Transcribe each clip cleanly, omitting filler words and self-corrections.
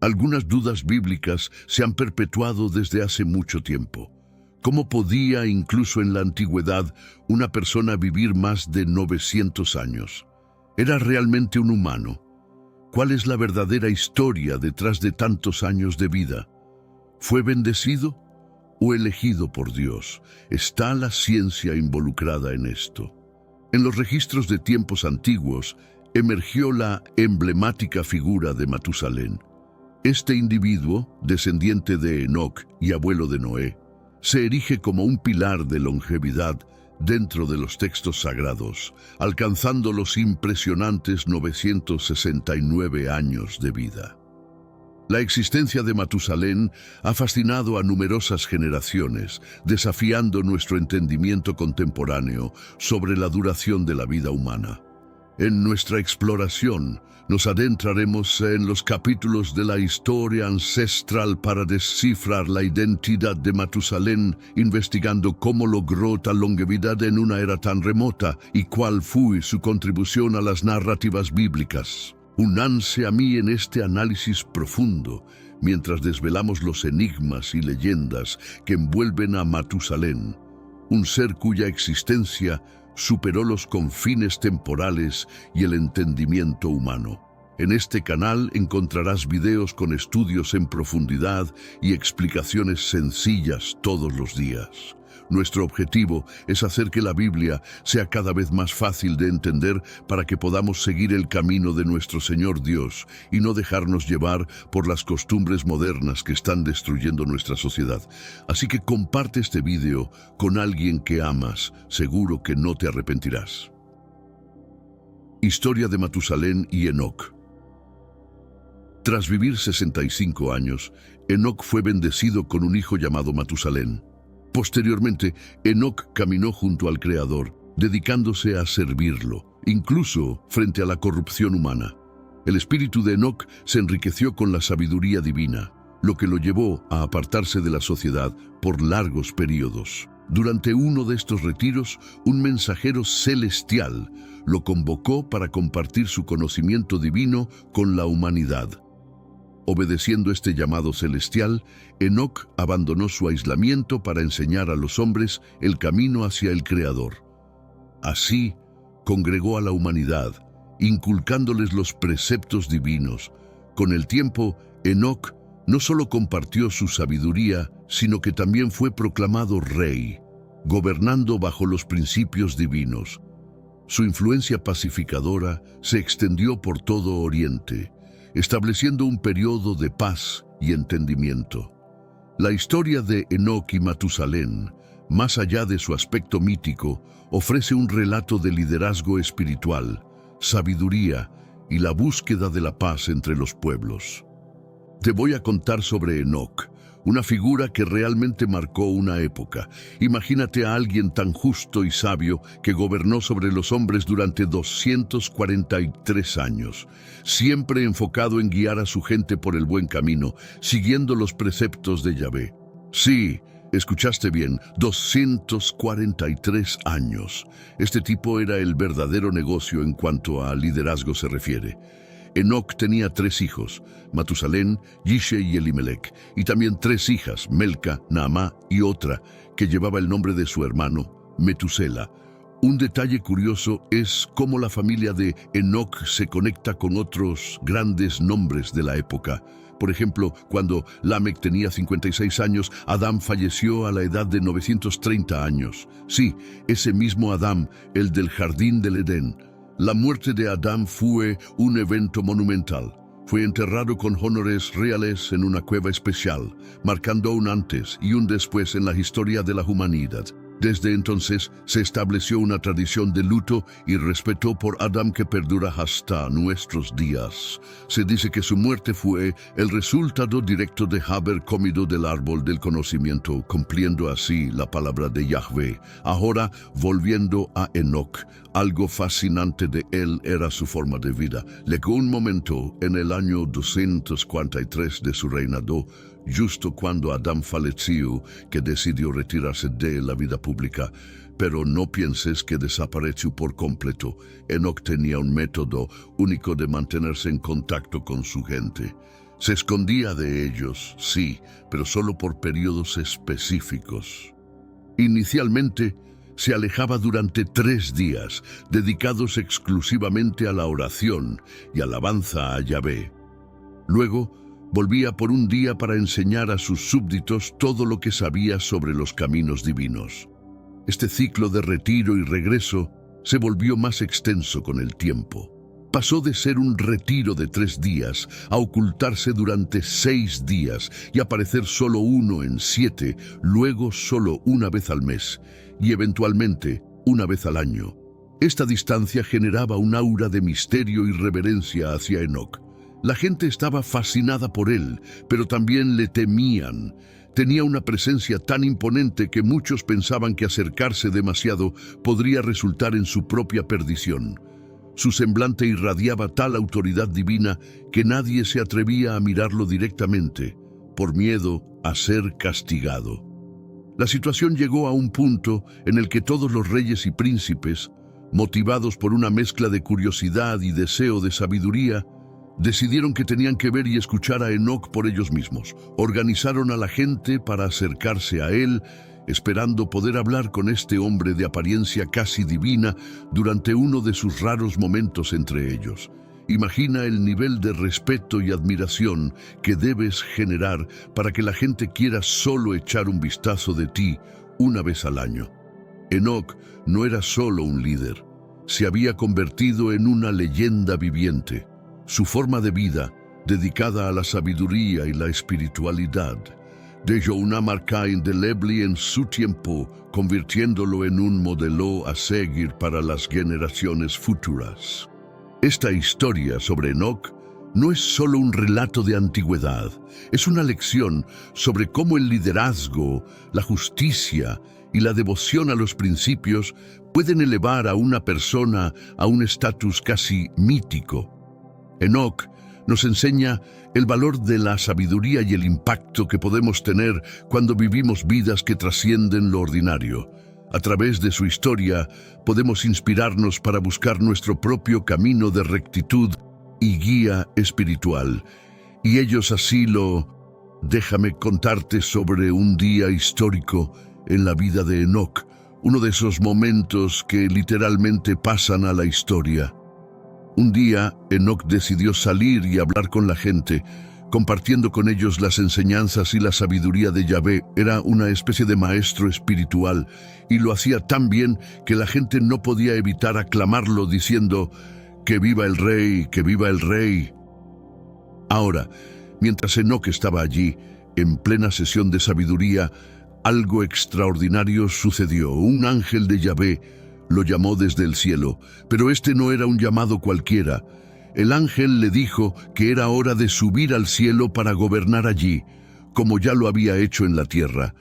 Algunas dudas bíblicas se han perpetuado desde hace mucho tiempo. ¿Cómo podía, incluso en la antigüedad, una persona vivir más de 900 años? ¿Era realmente un humano? ¿Cuál es la verdadera historia detrás de tantos años de vida? ¿Fue bendecido o elegido por Dios? ¿Está la ciencia involucrada en esto? En los registros de tiempos antiguos emergió la emblemática figura de Matusalén. Este individuo, descendiente de Enoc y abuelo de Noé, se erige como un pilar de longevidad dentro de los textos sagrados, alcanzando los impresionantes 969 años de vida. La existencia de Matusalén ha fascinado a numerosas generaciones, desafiando nuestro entendimiento contemporáneo sobre la duración de la vida humana. En nuestra exploración, nos adentraremos en los capítulos de la historia ancestral para descifrar la identidad de Matusalén, investigando cómo logró tal longevidad en una era tan remota y cuál fue su contribución a las narrativas bíblicas. Únanse a mí en este análisis profundo, mientras desvelamos los enigmas y leyendas que envuelven a Matusalén, un ser cuya existencia superó los confines temporales y el entendimiento humano. En este canal encontrarás videos con estudios en profundidad y explicaciones sencillas todos los días. Nuestro objetivo es hacer que la Biblia sea cada vez más fácil de entender para que podamos seguir el camino de nuestro Señor Dios y no dejarnos llevar por las costumbres modernas que están destruyendo nuestra sociedad. Así que comparte este video con alguien que amas, seguro que no te arrepentirás. Historia de Matusalén y Enoc. Tras vivir 65 años, Enoc fue bendecido con un hijo llamado Matusalén. Posteriormente, Enoc caminó junto al Creador, dedicándose a servirlo, incluso frente a la corrupción humana. El espíritu de Enoc se enriqueció con la sabiduría divina, lo que lo llevó a apartarse de la sociedad por largos periodos. Durante uno de estos retiros, un mensajero celestial lo convocó para compartir su conocimiento divino con la humanidad. Obedeciendo este llamado celestial, Enoc abandonó su aislamiento para enseñar a los hombres el camino hacia el Creador. Así, congregó a la humanidad, inculcándoles los preceptos divinos. Con el tiempo, Enoc no solo compartió su sabiduría, sino que también fue proclamado rey, gobernando bajo los principios divinos. Su influencia pacificadora se extendió por todo Oriente, estableciendo un periodo de paz y entendimiento. La historia de Enoc y Matusalén, más allá de su aspecto mítico, ofrece un relato de liderazgo espiritual, sabiduría y la búsqueda de la paz entre los pueblos. Te voy a contar sobre Enoc, una figura que realmente marcó una época. Imagínate a alguien tan justo y sabio que gobernó sobre los hombres durante 243 años, siempre enfocado en guiar a su gente por el buen camino, siguiendo los preceptos de Yahvé. Sí, escuchaste bien, 243 años. Este tipo era el verdadero negocio en cuanto a liderazgo se refiere. Enoc tenía 3 hijos, Matusalén, Yishe y Elimelec, y también 3 hijas, Melca, Naamá y otra, que llevaba el nombre de su hermano, Metusela. Un detalle curioso es cómo la familia de Enoc se conecta con otros grandes nombres de la época. Por ejemplo, cuando Lamec tenía 56 años, Adán falleció a la edad de 930 años. Sí, ese mismo Adán, el del Jardín del Edén. La muerte de Adán fue un evento monumental. Fue enterrado con honores reales en una cueva especial, marcando un antes y un después en la historia de la humanidad. Desde entonces se estableció una tradición de luto y respeto por Adán que perdura hasta nuestros días. Se dice que su muerte fue el resultado directo de haber comido del árbol del conocimiento, cumpliendo así la palabra de Yahvé. Ahora, volviendo a Enoc, algo fascinante de él era su forma de vida. Llegó un momento en el año 243 de su reinado, justo cuando Adán falleció, que decidió retirarse de la vida pública. Pero no pienses que desapareció por completo. Enoc tenía un método único de mantenerse en contacto con su gente. Se escondía de ellos, sí, pero solo por periodos específicos. Inicialmente, se alejaba durante 3 días, dedicados exclusivamente a la oración y alabanza a Yahvé. Luego, volvía por un día para enseñar a sus súbditos todo lo que sabía sobre los caminos divinos. Este ciclo de retiro y regreso se volvió más extenso con el tiempo. Pasó de ser un retiro de 3 días a ocultarse durante 6 días y aparecer solo uno en 7, luego solo una vez al mes y eventualmente una vez al año. Esta distancia generaba un aura de misterio y reverencia hacia Enoc. La gente estaba fascinada por él, pero también le temían. Tenía una presencia tan imponente que muchos pensaban que acercarse demasiado podría resultar en su propia perdición. Su semblante irradiaba tal autoridad divina que nadie se atrevía a mirarlo directamente, por miedo a ser castigado. La situación llegó a un punto en el que todos los reyes y príncipes, motivados por una mezcla de curiosidad y deseo de sabiduría, decidieron que tenían que ver y escuchar a Enoc por ellos mismos. Organizaron a la gente para acercarse a él, esperando poder hablar con este hombre de apariencia casi divina durante uno de sus raros momentos entre ellos. Imagina el nivel de respeto y admiración que debes generar para que la gente quiera solo echar un vistazo de ti una vez al año. Enoc no era solo un líder, se había convertido en una leyenda viviente. Su forma de vida, dedicada a la sabiduría y la espiritualidad, dejó una marca indeleble en su tiempo, convirtiéndolo en un modelo a seguir para las generaciones futuras. Esta historia sobre Enoc no es solo un relato de antigüedad, es una lección sobre cómo el liderazgo, la justicia y la devoción a los principios pueden elevar a una persona a un estatus casi mítico. Enoc nos enseña el valor de la sabiduría y el impacto que podemos tener cuando vivimos vidas que trascienden lo ordinario. A través de su historia podemos inspirarnos para buscar nuestro propio camino de rectitud y guía espiritual. Y ellos así lo... Déjame contarte sobre un día histórico en la vida de Enoc, uno de esos momentos que literalmente pasan a la historia. Un día, Enoc decidió salir y hablar con la gente, compartiendo con ellos las enseñanzas y la sabiduría de Yahvé. Era una especie de maestro espiritual, y lo hacía tan bien que la gente no podía evitar aclamarlo diciendo: ¡Que viva el rey! ¡Que viva el rey! Ahora, mientras Enoc estaba allí, en plena sesión de sabiduría, algo extraordinario sucedió. Un ángel de Yahvé lo llamó desde el cielo, pero este no era un llamado cualquiera. El ángel le dijo que era hora de subir al cielo para gobernar allí, como ya lo había hecho en la tierra.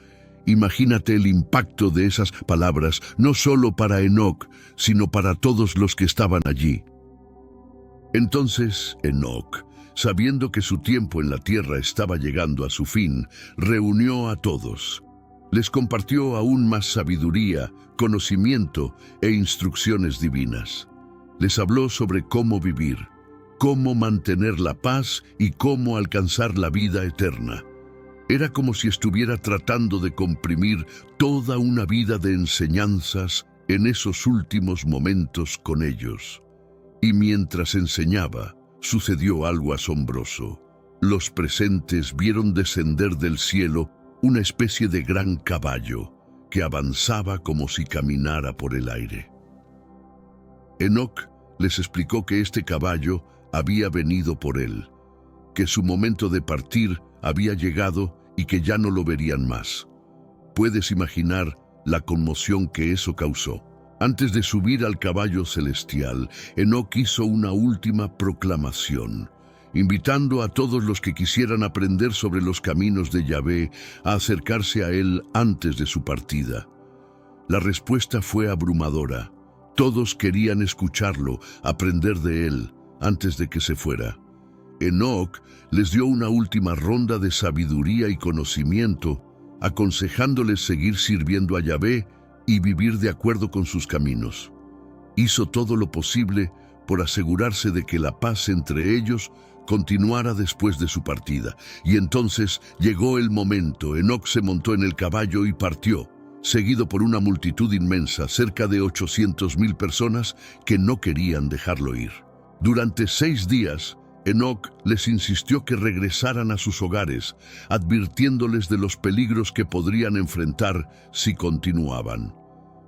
Imagínate el impacto de esas palabras, no solo para Enoc, sino para todos los que estaban allí. Entonces Enoc, sabiendo que su tiempo en la tierra estaba llegando a su fin, reunió a todos. Les compartió aún más sabiduría, conocimiento e instrucciones divinas. Les habló sobre cómo vivir, cómo mantener la paz y cómo alcanzar la vida eterna. Era como si estuviera tratando de comprimir toda una vida de enseñanzas en esos últimos momentos con ellos. Y mientras enseñaba, sucedió algo asombroso. Los presentes vieron descender del cielo una especie de gran caballo que avanzaba como si caminara por el aire. Enoc les explicó que este caballo había venido por él, que su momento de partir había llegado y que ya no lo verían más. Puedes imaginar la conmoción que eso causó. Antes de subir al caballo celestial, Enoc hizo una última proclamación, invitando a todos los que quisieran aprender sobre los caminos de Yahvé a acercarse a él antes de su partida. La respuesta fue abrumadora. Todos querían escucharlo, aprender de él, antes de que se fuera. Enoc les dio una última ronda de sabiduría y conocimiento, aconsejándoles seguir sirviendo a Yahvé y vivir de acuerdo con sus caminos. Hizo todo lo posible por asegurarse de que la paz entre ellos continuara después de su partida. Y entonces llegó el momento. Enoc se montó en el caballo y partió, seguido por una multitud inmensa, cerca de 800,000 personas que no querían dejarlo ir. Durante 6 días, Enoc les insistió que regresaran a sus hogares, advirtiéndoles de los peligros que podrían enfrentar si continuaban.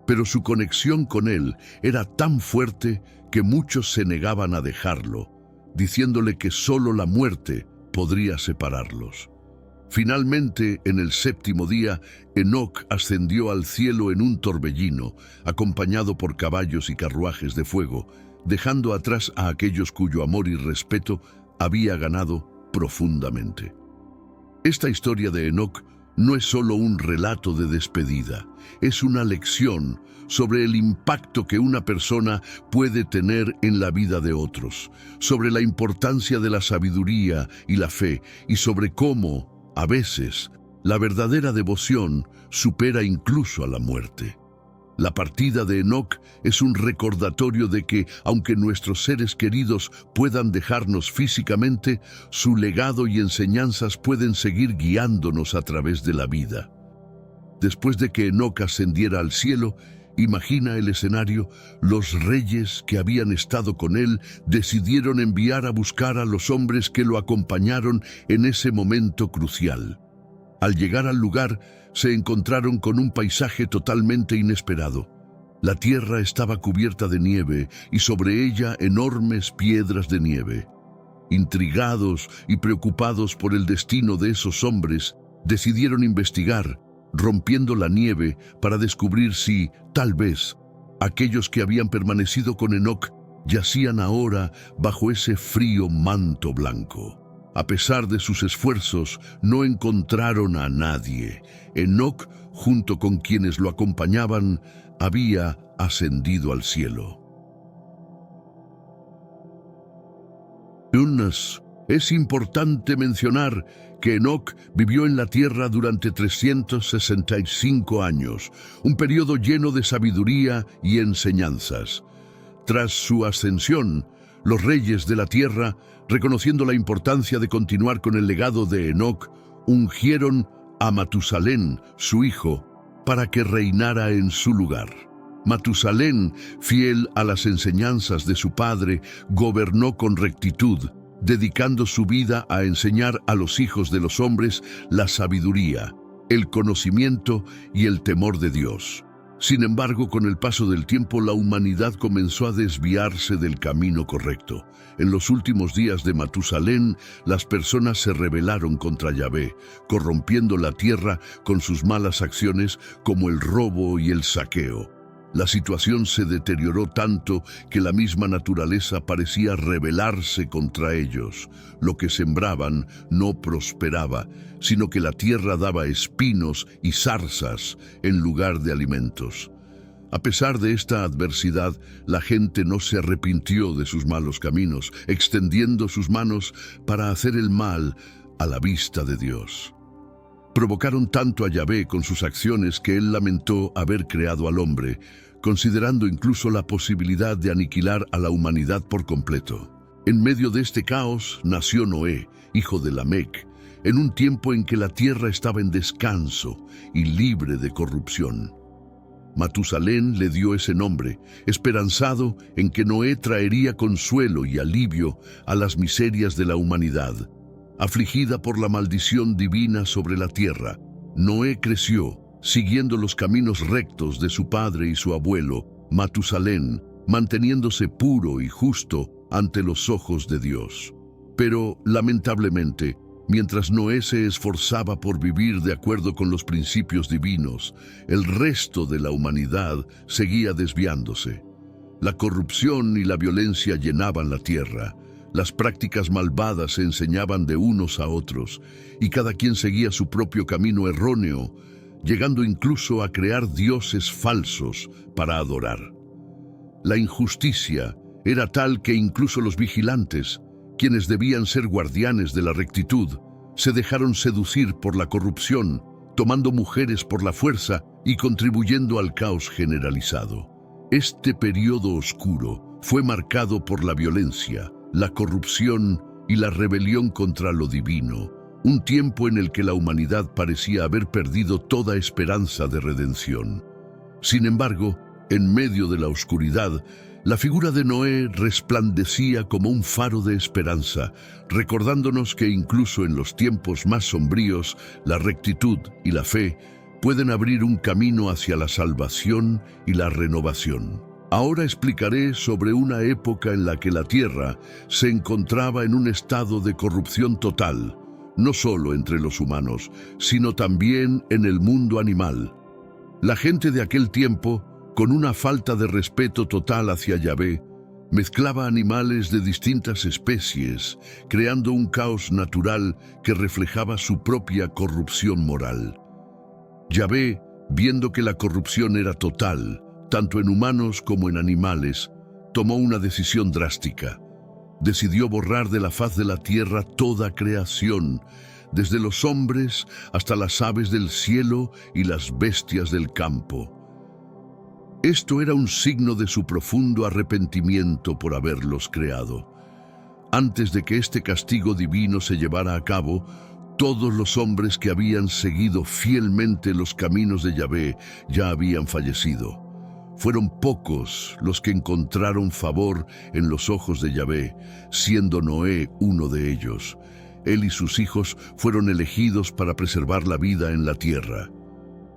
Pero su conexión con él era tan fuerte que muchos se negaban a dejarlo, diciéndole que solo la muerte podría separarlos. Finalmente, en el 7º día, Enoc ascendió al cielo en un torbellino, acompañado por caballos y carruajes de fuego, dejando atrás a aquellos cuyo amor y respeto había ganado profundamente. Esta historia de Enoc no es solo un relato de despedida, es una lección sobre el impacto que una persona puede tener en la vida de otros, sobre la importancia de la sabiduría y la fe, y sobre cómo, a veces, la verdadera devoción supera incluso a la muerte. La partida de Enoc es un recordatorio de que, aunque nuestros seres queridos puedan dejarnos físicamente, su legado y enseñanzas pueden seguir guiándonos a través de la vida. Después de que Enoc ascendiera al cielo, imagina el escenario, los reyes que habían estado con él decidieron enviar a buscar a los hombres que lo acompañaron en ese momento crucial. Al llegar al lugar, se encontraron con un paisaje totalmente inesperado. La tierra estaba cubierta de nieve y sobre ella enormes piedras de nieve. Intrigados y preocupados por el destino de esos hombres, decidieron investigar, rompiendo la nieve para descubrir si, tal vez, aquellos que habían permanecido con Enoc yacían ahora bajo ese frío manto blanco. A pesar de sus esfuerzos, no encontraron a nadie. Enoc, junto con quienes lo acompañaban, había ascendido al cielo. Es importante mencionar que Enoc vivió en la tierra durante 365 años, un periodo lleno de sabiduría y enseñanzas. Tras su ascensión, los reyes de la tierra, reconociendo la importancia de continuar con el legado de Enoc, ungieron a Matusalén, su hijo, para que reinara en su lugar. Matusalén, fiel a las enseñanzas de su padre, gobernó con rectitud, dedicando su vida a enseñar a los hijos de los hombres la sabiduría, el conocimiento y el temor de Dios. Sin embargo, con el paso del tiempo, la humanidad comenzó a desviarse del camino correcto. En los últimos días de Matusalén, las personas se rebelaron contra Yahvé, corrompiendo la tierra con sus malas acciones como el robo y el saqueo. La situación se deterioró tanto que la misma naturaleza parecía rebelarse contra ellos. Lo que sembraban no prosperaba, sino que la tierra daba espinos y zarzas en lugar de alimentos. A pesar de esta adversidad, la gente no se arrepintió de sus malos caminos, extendiendo sus manos para hacer el mal a la vista de Dios. Provocaron tanto a Yahvé con sus acciones que él lamentó haber creado al hombre, considerando incluso la posibilidad de aniquilar a la humanidad por completo. En medio de este caos nació Noé, hijo de Lamec, en un tiempo en que la tierra estaba en descanso y libre de corrupción. Matusalén le dio ese nombre, esperanzado en que Noé traería consuelo y alivio a las miserias de la humanidad. Afligida por la maldición divina sobre la tierra, Noé creció, siguiendo los caminos rectos de su padre y su abuelo, Matusalén, manteniéndose puro y justo ante los ojos de Dios. Pero, lamentablemente, mientras Noé se esforzaba por vivir de acuerdo con los principios divinos, el resto de la humanidad seguía desviándose. La corrupción y la violencia llenaban la tierra. Las prácticas malvadas se enseñaban de unos a otros, y cada quien seguía su propio camino erróneo, llegando incluso a crear dioses falsos para adorar. La injusticia era tal que incluso los vigilantes, quienes debían ser guardianes de la rectitud, se dejaron seducir por la corrupción, tomando mujeres por la fuerza y contribuyendo al caos generalizado. Este periodo oscuro fue marcado por la violencia, la corrupción y la rebelión contra lo divino, un tiempo en el que la humanidad parecía haber perdido toda esperanza de redención. Sin embargo, en medio de la oscuridad, la figura de Noé resplandecía como un faro de esperanza, recordándonos que incluso en los tiempos más sombríos, la rectitud y la fe pueden abrir un camino hacia la salvación y la renovación. Ahora explicaré sobre una época en la que la tierra se encontraba en un estado de corrupción total, no solo entre los humanos, sino también en el mundo animal. La gente de aquel tiempo, con una falta de respeto total hacia Yahvé, mezclaba animales de distintas especies, creando un caos natural que reflejaba su propia corrupción moral. Yahvé, viendo que la corrupción era total, tanto en humanos como en animales, tomó una decisión drástica. Decidió borrar de la faz de la tierra toda creación, desde los hombres hasta las aves del cielo y las bestias del campo. Esto era un signo de su profundo arrepentimiento por haberlos creado. Antes de que este castigo divino se llevara a cabo, todos los hombres que habían seguido fielmente los caminos de Yahvé ya habían fallecido. Fueron pocos los que encontraron favor en los ojos de Yahvé, siendo Noé uno de ellos. Él y sus hijos fueron elegidos para preservar la vida en la tierra.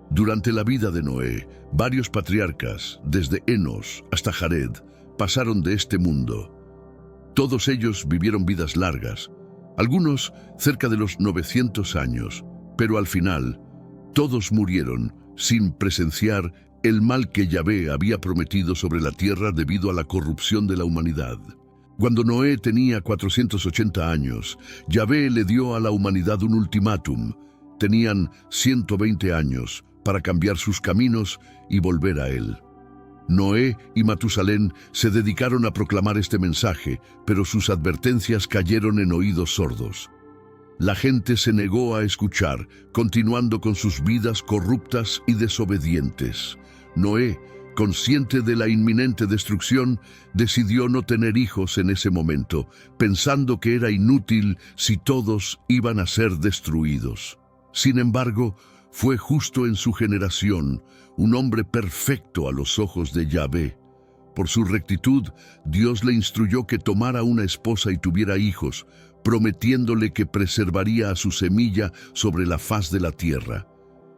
Durante la vida de Noé, varios patriarcas, desde Enos hasta Jared, pasaron de este mundo. Todos ellos vivieron vidas largas, algunos cerca de los 900 años, pero al final, todos murieron sin presenciar el mal que Yahvé había prometido sobre la tierra debido a la corrupción de la humanidad. Cuando Noé tenía 480 años, Yahvé le dio a la humanidad un ultimátum. Tenían 120 años para cambiar sus caminos y volver a él. Noé y Matusalén se dedicaron a proclamar este mensaje, pero sus advertencias cayeron en oídos sordos. La gente se negó a escuchar, continuando con sus vidas corruptas y desobedientes. Noé, consciente de la inminente destrucción, decidió no tener hijos en ese momento, pensando que era inútil si todos iban a ser destruidos. Sin embargo, fue justo en su generación, un hombre perfecto a los ojos de Yahvé. Por su rectitud, Dios le instruyó que tomara una esposa y tuviera hijos, prometiéndole que preservaría a su semilla sobre la faz de la tierra.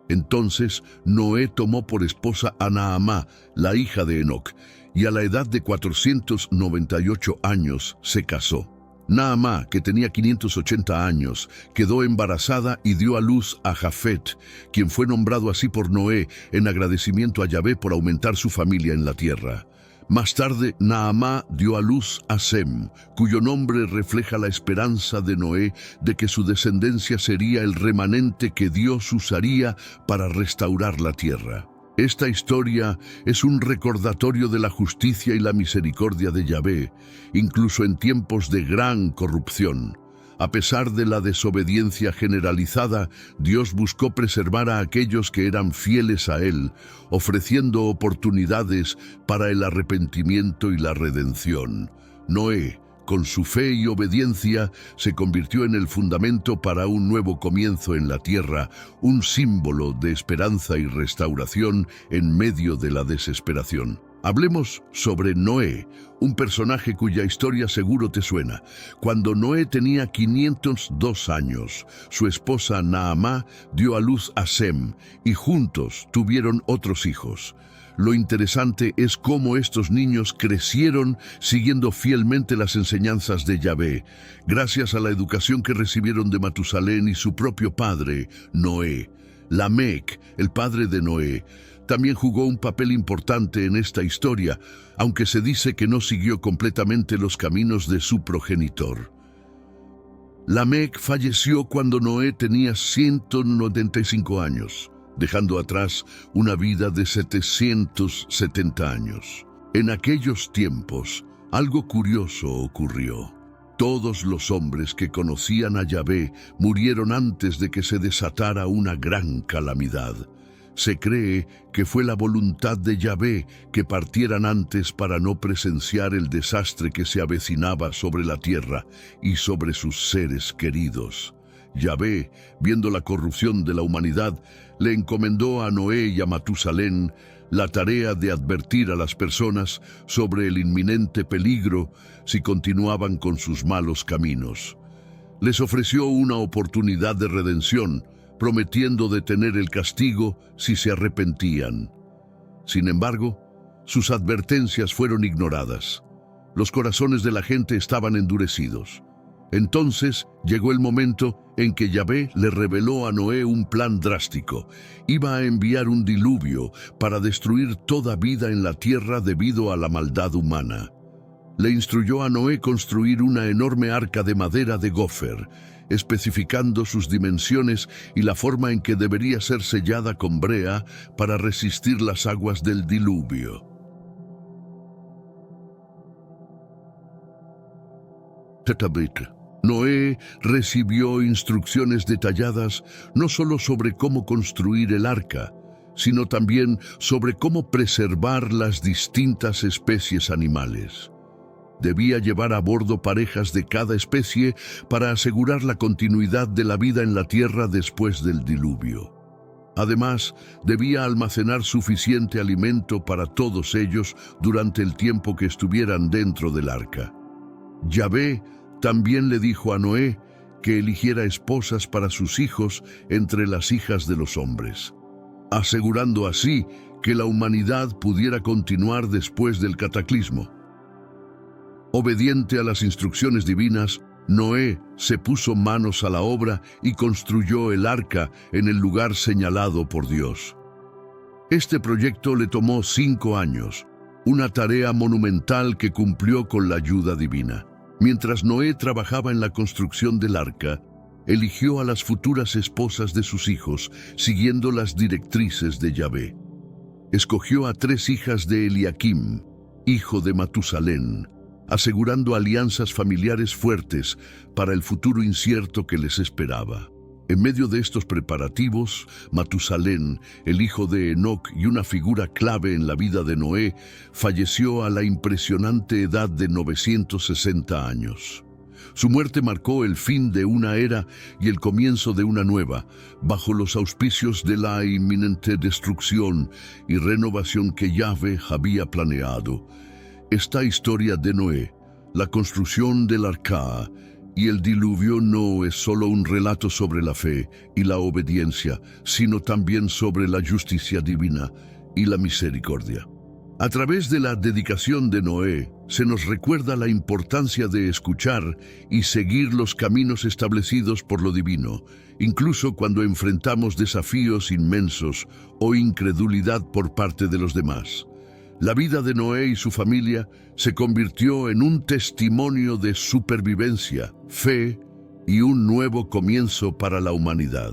Entonces Noé tomó por esposa a Naamá, la hija de Enoc, y a la edad de 498 años se casó. Naamá, que tenía 580 años, quedó embarazada y dio a luz a Jafet, quien fue nombrado así por Noé en agradecimiento a Yahvé por aumentar su familia en la tierra. Más tarde, Naamá dio a luz a Sem, cuyo nombre refleja la esperanza de Noé de que su descendencia sería el remanente que Dios usaría para restaurar la tierra. Esta historia es un recordatorio de la justicia y la misericordia de Yahvé, incluso en tiempos de gran corrupción. A pesar de la desobediencia generalizada, Dios buscó preservar a aquellos que eran fieles a Él, ofreciendo oportunidades para el arrepentimiento y la redención. Noé, con su fe y obediencia, se convirtió en el fundamento para un nuevo comienzo en la tierra, un símbolo de esperanza y restauración en medio de la desesperación. Hablemos sobre Noé, un personaje cuya historia seguro te suena. Cuando Noé tenía 502 años, su esposa Naamá dio a luz a Sem, y juntos tuvieron otros hijos. Lo interesante es cómo estos niños crecieron siguiendo fielmente las enseñanzas de Yahvé, gracias a la educación que recibieron de Matusalén y su propio padre, Noé. Lamec, el padre de Noé, también jugó un papel importante en esta historia, aunque se dice que no siguió completamente los caminos de su progenitor. Lamec falleció cuando Noé tenía 195 años, dejando atrás una vida de 770 años. En aquellos tiempos, algo curioso ocurrió. Todos los hombres que conocían a Yahvé murieron antes de que se desatara una gran calamidad. Se cree que fue la voluntad de Yahvé que partieran antes para no presenciar el desastre que se avecinaba sobre la tierra y sobre sus seres queridos. Yahvé, viendo la corrupción de la humanidad, le encomendó a Noé y a Matusalén la tarea de advertir a las personas sobre el inminente peligro si continuaban con sus malos caminos. Les ofreció una oportunidad de redención, prometiendo detener el castigo si se arrepentían. Sin embargo, sus advertencias fueron ignoradas. Los corazones de la gente estaban endurecidos. Entonces llegó el momento en que Yahvé le reveló a Noé un plan drástico. Iba a enviar un diluvio para destruir toda vida en la tierra debido a la maldad humana. Le instruyó a Noé construir una enorme arca de madera de gofer, especificando sus dimensiones y la forma en que debería ser sellada con brea para resistir las aguas del diluvio. Noé recibió instrucciones detalladas no solo sobre cómo construir el arca, sino también sobre cómo preservar las distintas especies animales. Debía llevar a bordo parejas de cada especie para asegurar la continuidad de la vida en la tierra después del diluvio. Además, debía almacenar suficiente alimento para todos ellos durante el tiempo que estuvieran dentro del arca. Yahvé también le dijo a Noé que eligiera esposas para sus hijos entre las hijas de los hombres, asegurando así que la humanidad pudiera continuar después del cataclismo. Obediente a las instrucciones divinas, Noé se puso manos a la obra y construyó el arca en el lugar señalado por Dios. Este proyecto le tomó 5 años, una tarea monumental que cumplió con la ayuda divina. Mientras Noé trabajaba en la construcción del arca, eligió a las futuras esposas de sus hijos, siguiendo las directrices de Yahvé. Escogió a 3 hijas de Eliakim, hijo de Matusalén, asegurando alianzas familiares fuertes para el futuro incierto que les esperaba. En medio de estos preparativos, Matusalén, el hijo de Enoc y una figura clave en la vida de Noé, falleció a la impresionante edad de 960 años. Su muerte marcó el fin de una era y el comienzo de una nueva, bajo los auspicios de la inminente destrucción y renovación que Yahvé había planeado. Esta historia de Noé, la construcción del arca y el diluvio no es solo un relato sobre la fe y la obediencia, sino también sobre la justicia divina y la misericordia. A través de la dedicación de Noé, se nos recuerda la importancia de escuchar y seguir los caminos establecidos por lo divino, incluso cuando enfrentamos desafíos inmensos o incredulidad por parte de los demás. La vida de Noé y su familia se convirtió en un testimonio de supervivencia, fe y un nuevo comienzo para la humanidad.